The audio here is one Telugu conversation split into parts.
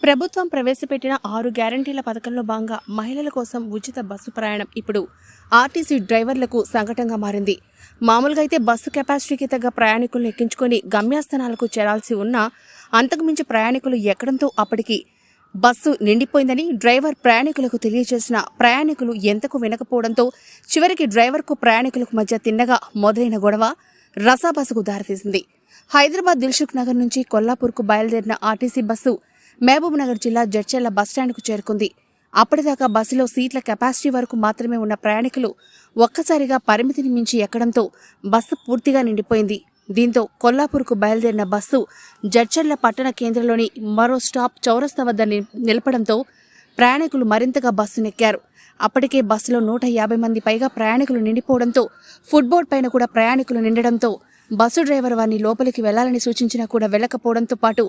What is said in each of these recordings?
ప్రభుత్వం ప్రవేశపెట్టిన 6 గ్యారంటీల పథకంలో భాగంగా మహిళల కోసం ఉచిత బస్సు ప్రయాణం ఇప్పుడు ఆర్టీసీ డ్రైవర్లకు సంకటంగా మారింది. మామూలుగా అయితే బస్సు కెపాసిటీకి తగ్గ ప్రయాణికులను ఎక్కించుకొని గమ్యస్థానాలకు చేరాల్సి ఉన్నా అంతకుమించి ప్రయాణికులు ఎక్కడంతో అప్పటికి బస్సు నిండిపోయిందని డ్రైవర్ ప్రయాణికులకు తెలియజేసిన ప్రయాణికులు ఎంతకు వినకపోవడంతో చివరికి డ్రైవర్కు ప్రయాణికులకు మధ్య తిన్నగా మొదలైన గొడవ రసాబస్సుకు దారితీసింది. హైదరాబాద్ దిల్సుఖ్ నగర్ నుంచి కొల్లాపూర్కు బయలుదేరిన ఆర్టీసీ బస్సు మహబూబ్ నగర్ జిల్లా జడ్చర్ల బస్టాండ్కు చేరుకుంది. అప్పటిదాకా బస్సులో సీట్ల కెపాసిటీ వరకు మాత్రమే ఉన్న ప్రయాణికులు ఒక్కసారిగా పరిమితిని మించి ఎక్కడంతో బస్సు పూర్తిగా నిండిపోయింది. దీంతో కొల్లాపూర్కు బయలుదేరిన బస్సు జడ్చర్ల పట్టణ కేంద్రంలోని మరో స్టాప్ చౌరస్తా వద్ద నిలపడంతో ప్రయాణికులు మరింతగా బస్సునెక్కారు. అప్పటికే బస్సులో 150 మంది పైగా ప్రయాణికులు నిండిపోవడంతో ఫుట్బోర్డ్ పైన కూడా ప్రయాణికులు నిండడంతో బస్సు డ్రైవర్ వారిని లోపలికి వెళ్లాలని సూచించినా కూడా వెళ్లకపోవడంతో పాటు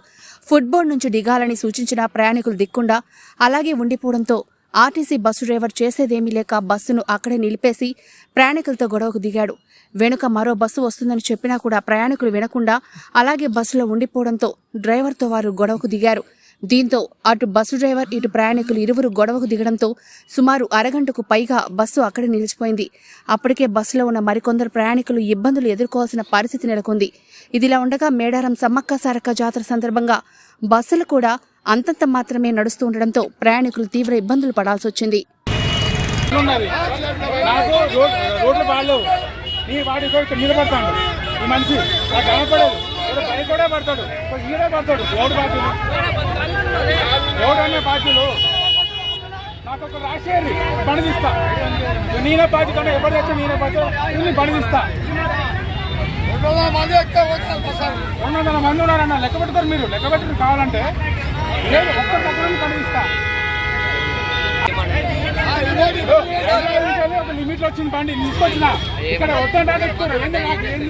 ఫుట్బోర్డ్ నుంచి దిగాలని సూచించినా ప్రయాణికులు దిక్కుండా అలాగే ఉండిపోవడంతో ఆర్టీసీ బస్సు డ్రైవర్ చేసేదేమీ లేక బస్సును అక్కడే నిలిపేసి ప్రయాణికులతో గొడవకు దిగాడు. వెనుక మరో బస్సు వస్తుందని చెప్పినా కూడా ప్రయాణికులు వినకుండా అలాగే బస్సులో ఉండిపోవడంతో డ్రైవర్తో వారు గొడవకు దిగారు. దీంతో అటు బస్సు డ్రైవర్ ఇటు ప్రయాణికులు ఇరువురు గొడవకు దిగడంతో సుమారు అరగంటకు పైగా బస్సు అక్కడే నిలిచిపోయింది. అప్పటికే బస్సులో ఉన్న మరికొందరు ప్రయాణికులు ఇబ్బందులు ఎదుర్కోవాల్సిన పరిస్థితి నెలకొంది. ఇదిలా ఉండగా మేడారం సమ్మక్క సారక్క జాతర సందర్భంగా బస్సులు కూడా అంతంత మాత్రమే నడుస్తూ ఉండడంతో ప్రయాణికులు తీవ్ర ఇబ్బందులు పడాల్సి వచ్చింది. నాకు ఒక రాసేది పనిదిస్తా నేనే బాధ్యత ఎవరు తెచ్చా నేనే బాధ్యత పనిదిస్తా 200 మంది ఉన్నారన్న లెక్క పెట్టుకోరు. మీరు లెక్క పెట్టుకుని కావాలంటే లేదు ఒక్కరి దగ్గర పనిదిస్తా. ఒక లిమిట్ వచ్చింది బండి తీసుకొచ్చిన ఇక్కడ వద్దంటే ఎక్కువ ఏంటి నాకు ఏం